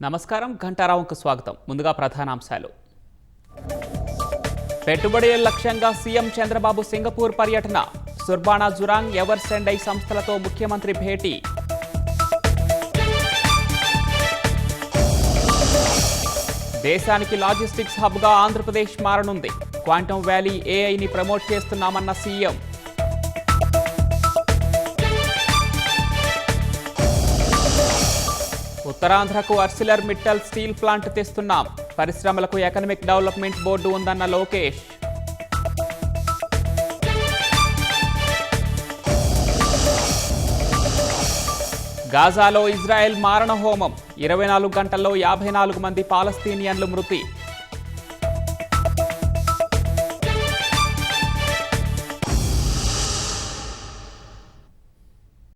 నమస్కారం ఘంటారావుకు స్వాగతం. ముందుగా ప్రధానాంశాలు. పెట్టుబడుల లక్ష్యంగా సీఎం చంద్రబాబు సింగపూర్ పర్యటన. సుర్బానా జురాంగ్ ఎవర్సెండై సంస్థలతో ముఖ్యమంత్రి భేటీ. దేశానికి లాజిస్టిక్స్ హబ్గా ఆంధ్రప్రదేశ్ మారనుంది. క్వాంటమ్ వ్యాలీ ఏఐని ప్రమోట్ చేస్తున్నామన్న సీఎం. ఉత్తరాంధ్రకు అర్సిలర్ మిట్టల్ స్టీల్ ప్లాంట్ తెస్తున్నాం. పరిశ్రమలకు ఎకనామిక్ డెవలప్మెంట్ బోర్డు ఉందన్న లోకేష్. గాజాలో ఇజ్రాయెల్ మారణ హోమం. 24 గంటల్లో 54 మంది పాలస్తీనియన్లు మృతి.